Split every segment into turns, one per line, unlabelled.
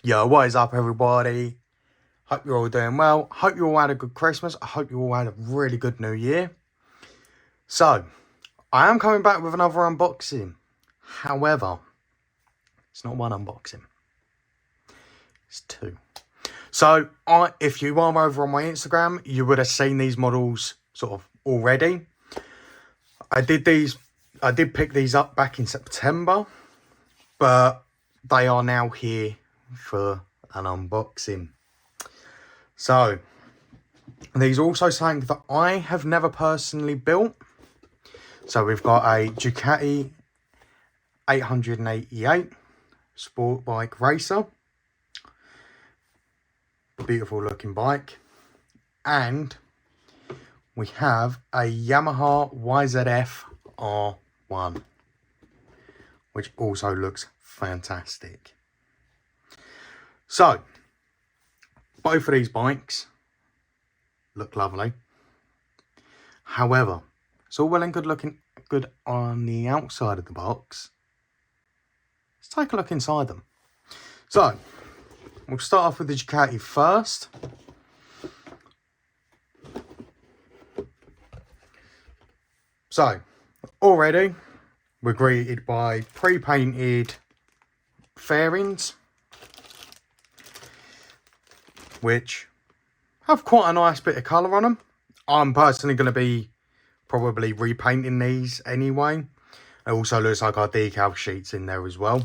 Yo, what is up, everybody? Hope you're all doing well. Hope you all had a good Christmas. I hope you all had a really good New Year. So, I am coming back with another unboxing. However, it's not one unboxing. It's two. So, if you are over on my Instagram, you would have seen these models sort of already. I did pick these up back in September, but they are now here for an unboxing. So, these are also something that I have never personally built. So we've got a Ducati 888 sport bike racer. Beautiful looking bike. And we have a Yamaha YZF-R1, which also looks fantastic. So, both of these bikes look lovely. However, it's all well and good looking good on the outside of the box. Let's take a look inside them. So, we'll start off with the Ducati first. So, already we're greeted by pre-painted fairings, which have quite a nice bit of colour on them. I'm personally going to be probably repainting these anyway. It also looks like our decal sheets in there as well.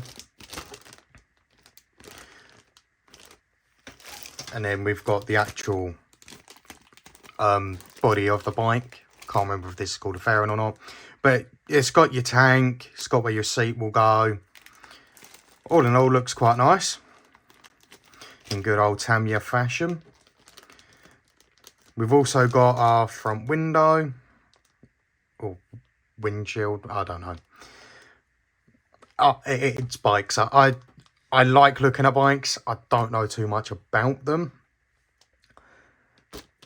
And then we've got the actual body of the bike. Can't remember if this is called a fairing or not. But it's got your tank. It's got where your seat will go. All in all, looks quite nice. In good old tamiya fashion. We've also got our front window. Or windshield. I don't know. It's bikes. I like looking at bikes. I don't know too much about them.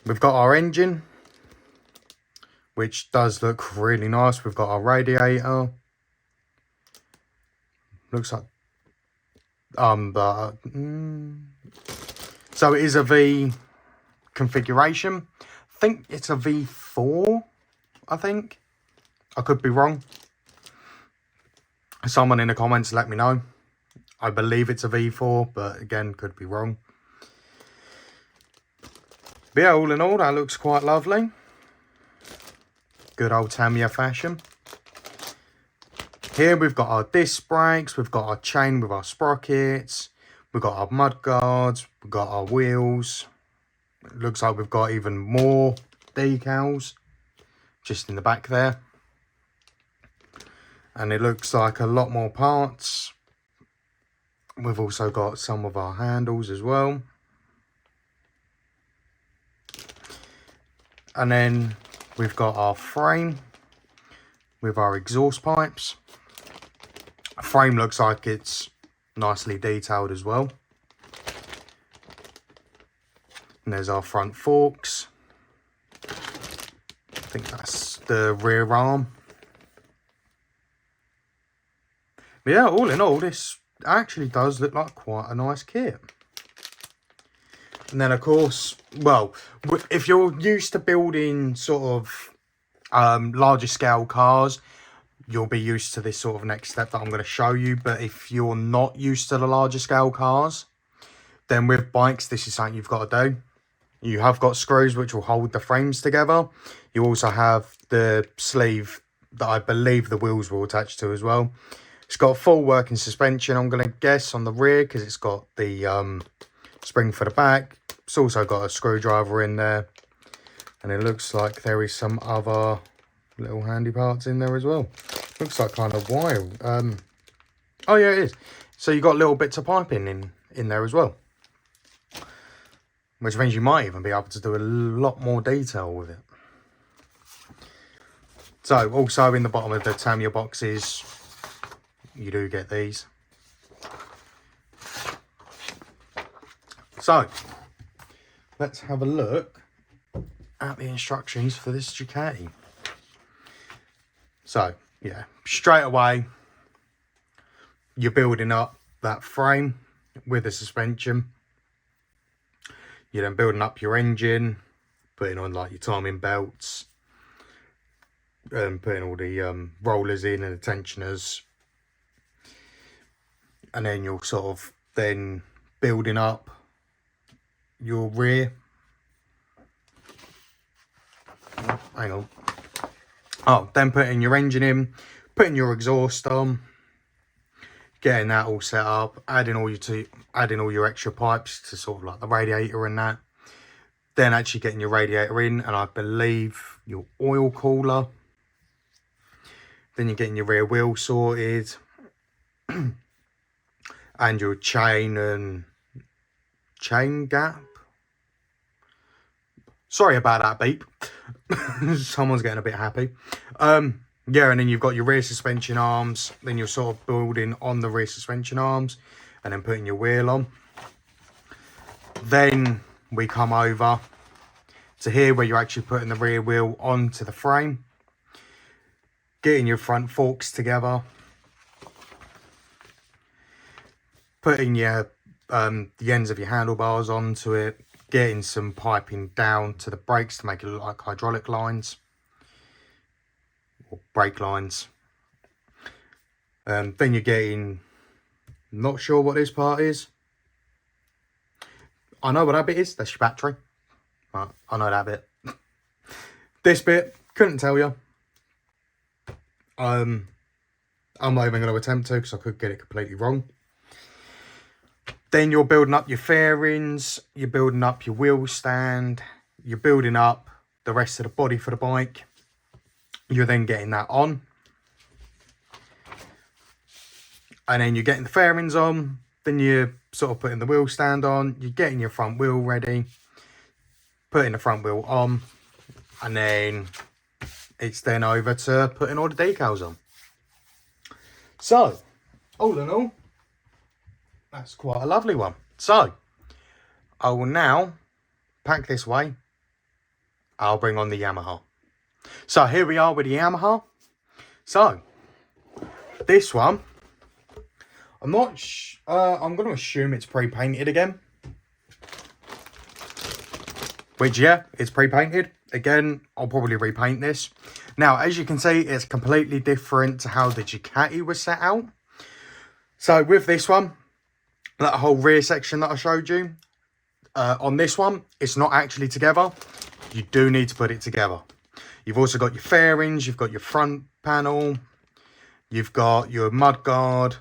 We've got our engine, which does look really nice. We've got our radiator. Looks like so it is a V configuration. I think it's a V4, I think. I could be wrong. Someone in the comments let me know. I believe it's a V4, but again, could be wrong. But yeah, all in all, that looks quite lovely. Good old tamiya fashion. Here we've got our disc brakes, we've got our chain with our sprockets, we've got our mud guards, we've got our wheels. It looks like we've got even more decals just in the back there. And it looks like a lot more parts. We've also got some of our handles as well. And then we've got our frame with our exhaust pipes. Frame looks like it's nicely detailed as well. And there's our front forks. I think that's the rear arm. But yeah, all in all, this actually does look like quite a nice kit. And then, of course, well, if you're used to building sort of larger scale cars, you'll be used to this sort of next step that I'm going to show you. But if you're not used to the larger scale cars, then with bikes, this is something you've got to do. You have got screws which will hold the frames together. You also have the sleeve that I believe the wheels will attach to as well. It's got full working suspension, I'm going to guess, on the rear, because it's got the spring for the back. It's also got a screwdriver in there. And it looks like there is some other little handy parts in there as well. Looks like kind of wire. Oh yeah, it is. So you've got little bits of piping in there as well. Which means you might even be able to do a lot more detail with it. So also in the bottom of the tamiya boxes, you do get these. So let's have a look at the instructions for this Ducati. So yeah, straight away you're building up that frame. with the suspension. You're then building up your engine, putting on like your timing belts, putting all the rollers in and the tensioners, and then you're sort of then building up your rear. Oh, hang on. Oh, then putting your engine in, putting your exhaust on, getting that all set up, adding all your extra pipes to sort of like the radiator and that. Then actually getting your radiator in, and I believe your oil cooler. Then you're getting your rear wheel sorted, and your chain gap. Sorry about that beep. Someone's getting a bit happy. Yeah, and then you've got your rear suspension arms. Then you're sort of building on the rear suspension arms, and then putting your wheel on. Then we come over to here where you're actually putting the rear wheel onto the frame, getting your front forks together, putting your the ends of your handlebars onto it, getting some piping down to the brakes to make it look like hydraulic lines or brake lines. Then you're getting, not sure what this part is. I know what that bit is. That's your battery. Right, I know that bit. This bit, couldn't tell you. I'm not even going to attempt to because I could get it completely wrong. Then you're building up your fairings, you're building up your wheel stand, you're building up the rest of the body for the bike. You're then getting that on. And then you're getting the fairings on. Then you're sort of putting the wheel stand on. You're getting your front wheel ready. Putting the front wheel on. And then it's then over to putting all the decals on. So, all in all, that's quite a lovely one. So, I will now pack this away. I'll bring on the Yamaha. So, here we are with the Yamaha. So, this one, I'm going to assume it's pre-painted again. Which, yeah, it's pre-painted. Again, I'll probably repaint this. Now, as you can see, it's completely different to how the Ducati was set out. So, with this one, that whole rear section that I showed you, on this one, it's not actually together. You do need to put it together. You've also got your fairings, you've got your front panel, you've got your mudguard,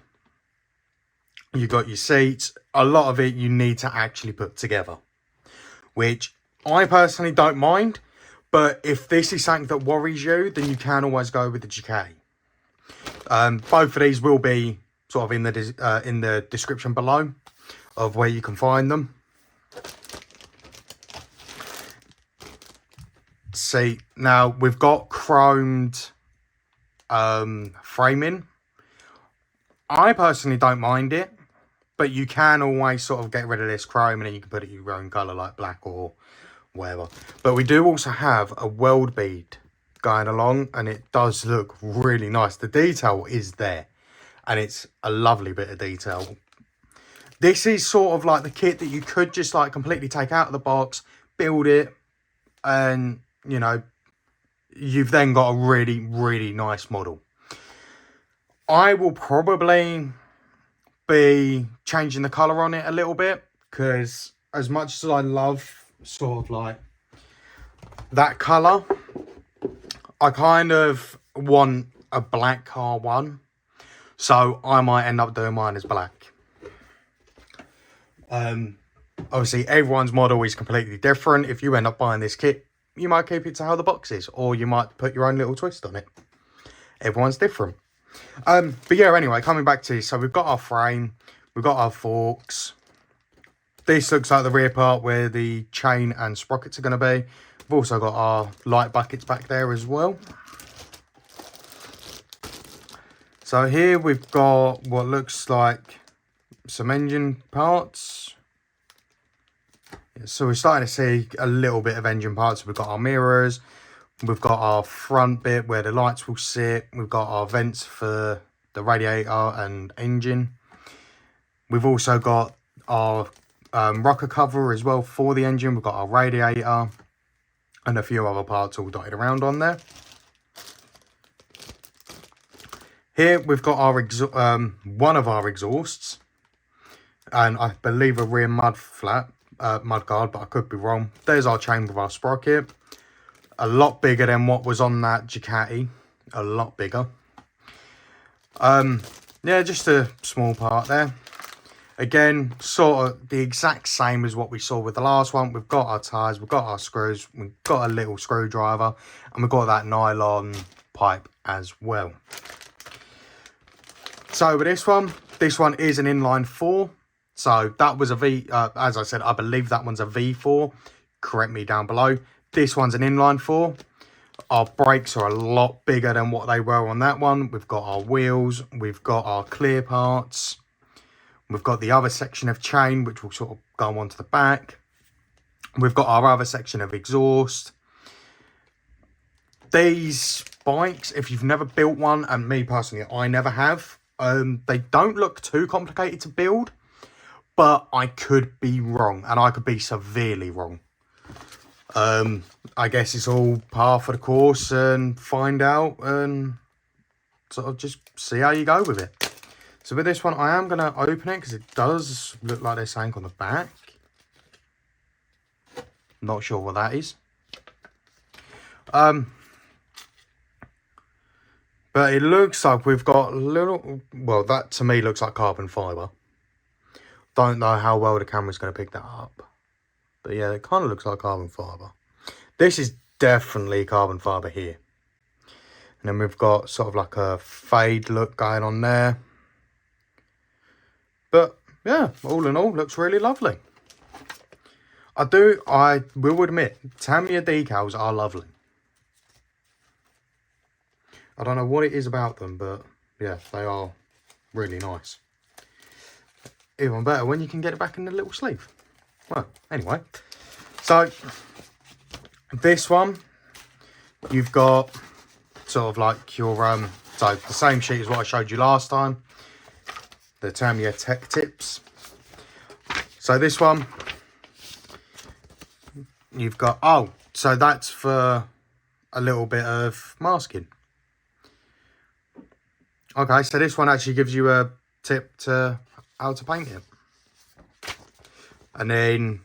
you've got your seats. A lot of it you need to actually put together, which I personally don't mind. But if this is something that worries you, then you can always go with the Ducati. Both of these will be sort of in the description below of where you can find them. See, now we've got chromed framing. I personally don't mind it, but you can always sort of get rid of this chrome and then you can put it your own colour like black or whatever. But we do also have a weld bead going along, and it does look really nice. The detail is there, and it's a lovely bit of detail. This is sort of like the kit that you could just like completely take out of the box, build it, and you know, you've then got a really, really nice model. I will probably be changing the colour on it a little bit, because as much as I love sort of like that colour, I kind of want a black R1. So I might end up doing mine as black. Obviously, everyone's model is completely different. If you end up buying this kit, you might keep it to how the box is, or you might put your own little twist on it. Everyone's different. But yeah, anyway, coming back to this. So we've got our frame, we've got our forks. This looks like the rear part where the chain and sprockets are going to be. We've also got our light buckets back there as well. So here we've got what looks like some engine parts. So we're starting to see a little bit of engine parts. We've got our mirrors. We've got our front bit where the lights will sit. We've got our vents for the radiator and engine. We've also got our rocker cover as well for the engine. We've got our radiator and a few other parts all dotted around on there. Here we've got our one of our exhausts, and I believe a rear mud guard, but I could be wrong. There's our chamber of our sprocket, a lot bigger than what was on that Ducati, a lot bigger. Yeah, just a small part there. Again, sort of the exact same as what we saw with the last one. We've got our tyres, we've got our screws, we've got a little screwdriver, and we've got that nylon pipe as well. So with this one is an inline 4. So that was a V, as I said, I believe that one's a V4. Correct me down below. This one's an inline 4. Our brakes are a lot bigger than what they were on that one. We've got our wheels, we've got our clear parts. We've got the other section of chain, which will sort of go onto the back. We've got our other section of exhaust. These bikes, if you've never built one, and me personally, I never have, they don't look too complicated to build, but I could be wrong, and I could be severely wrong. I guess it's all par for the course and find out and sort of just see how you go with it. So with this one, I am going to open it because it does look like there's something on the back. Not sure what that is. But it looks like we've got a little, well, that to me looks like carbon fibre. Don't know how well the camera's going to pick that up. But yeah, it kind of looks like carbon fibre. This is definitely carbon fibre here. And then we've got sort of like a fade look going on there. But yeah, all in all, looks really lovely. I will admit, Tamiya decals are lovely. I don't know what it is about them, but yeah, they are really nice. Even better when you can get it back in the little sleeve. Well, anyway. So, this one, you've got sort of like your, so the same sheet as what I showed you last time. The Tamiya Tech Tips. So this one, you've got, oh, so that's for a little bit of masking. Okay, so this one actually gives you a tip to how to paint it. And then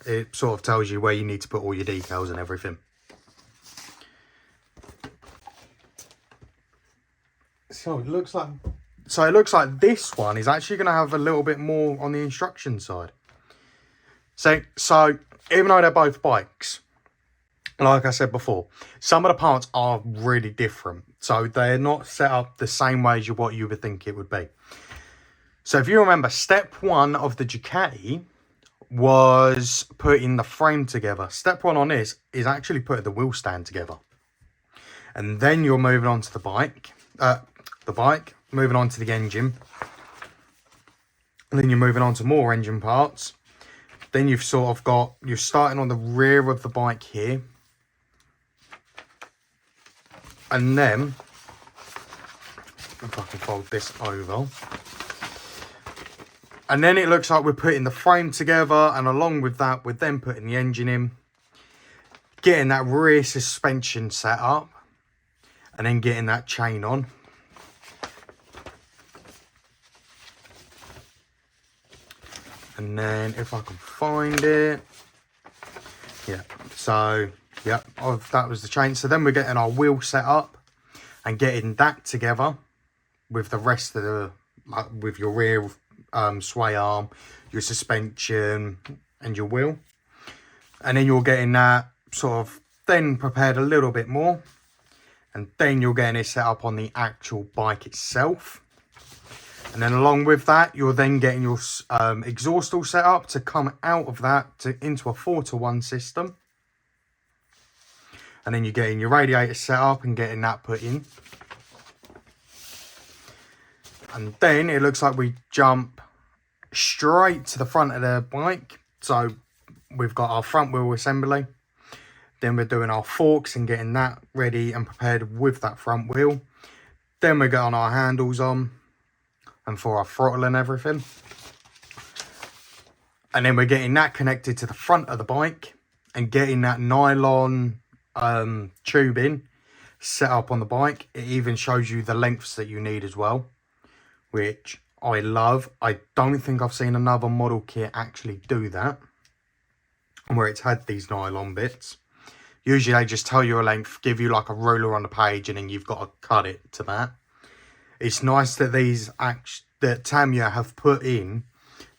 it sort of tells you where you need to put all your decals and everything. So it looks like this one is actually going to have a little bit more on the instruction side. So even though they're both bikes, like I said before, some of the parts are really different. So they're not set up the same way as what you would think it would be. So if you remember, step 1 of the Ducati was putting the frame together. Step 1 on this is actually putting the wheel stand together. And then you're moving on to the bike, moving on to the engine. And then you're moving on to more engine parts. Then you've sort of got, you're starting on the rear of the bike here. And then, if I can fold this over. And then it looks like we're putting the frame together, and along with that, we're then putting the engine in, getting that rear suspension set up, and then getting that chain on. And then if I can find it, yeah, so yeah, that was the chain. So then we're getting our wheel set up and getting that together with the rest of the, with your rear sway arm, your suspension and your wheel. And then you're getting that sort of then prepared a little bit more. And then you're getting it set up on the actual bike itself. And then along with that, you're then getting your exhaust all set up to come out of that into a 4-to-1 system. And then you're getting your radiator set up and getting that put in. And then it looks like we jump straight to the front of the bike. So we've got our front wheel assembly. Then we're doing our forks and getting that ready and prepared with that front wheel. Then we're getting our handles on and for our throttle and everything. And then we're getting that connected to the front of the bike and getting that nylon tubing set up on the bike. It even shows you the lengths that you need as well, which I love. I don't think I've seen another model kit actually do that, where it's had these nylon bits. Usually they just tell you a length, give you like a ruler on the page, and then you've got to cut it to that. It's nice that that Tamiya have put in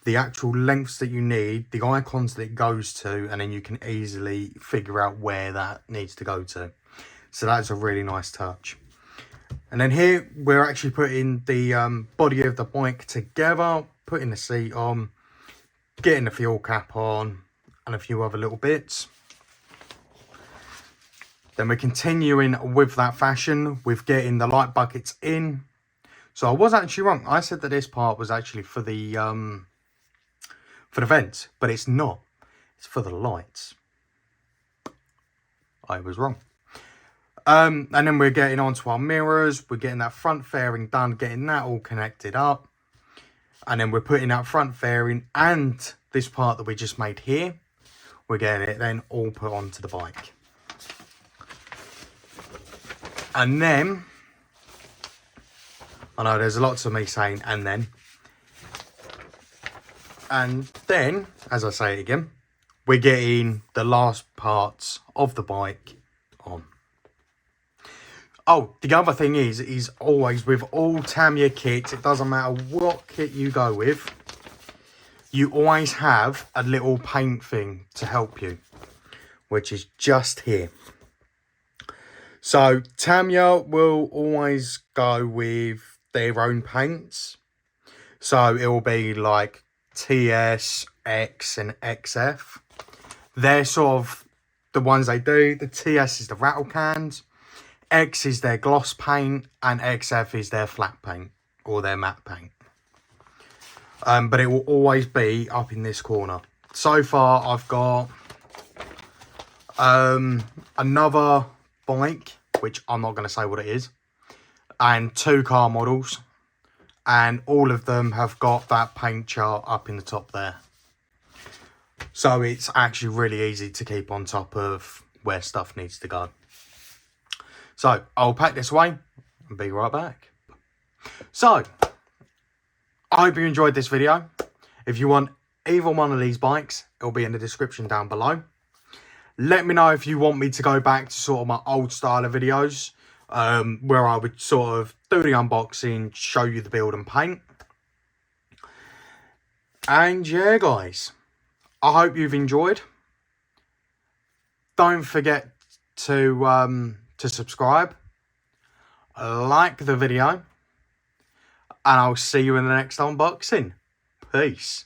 the actual lengths that you need, the icons that it goes to, and then you can easily figure out where that needs to go to. So that's a really nice touch. And then here we're actually putting the body of the bike together, putting the seat on, getting the fuel cap on, and a few other little bits. Then we're continuing with that fashion with getting the light buckets in. So I was actually wrong. I said that this part was actually for the vents, but it's not. It's for the lights. I was wrong. And then we're getting onto our mirrors. We're getting that front fairing done, getting that all connected up. And then we're putting that front fairing and this part that we just made here, we're getting it then all put onto the bike. And then, I know there's lots of me saying and then, as I say it again, we're getting the last parts of the bike on. Oh, the other thing is always with all Tamiya kits, it doesn't matter what kit you go with, you always have a little paint thing to help you, which is just here. So Tamiya will always go with their own paints. So it will be like TS, X and XF. They're sort of the ones they do. The TS is the rattle cans, X is their gloss paint, and XF is their flat paint or their matte paint. But it will always be up in this corner. So far I've got another bike, which I'm not going to say what it is, and 2 car models, and all of them have got that paint chart up in the top there. So it's actually really easy to keep on top of where stuff needs to go. So I'll pack this away and be right back. So I hope you enjoyed this video. If you want either one of these bikes, it'll be in the description down below. Let me know if you want me to go back to sort of my old style of videos, where I would sort of do the unboxing, show you the build and paint. And yeah, guys, I hope you've enjoyed. Don't forget to subscribe, like the video, and I'll see you in the next unboxing. Peace.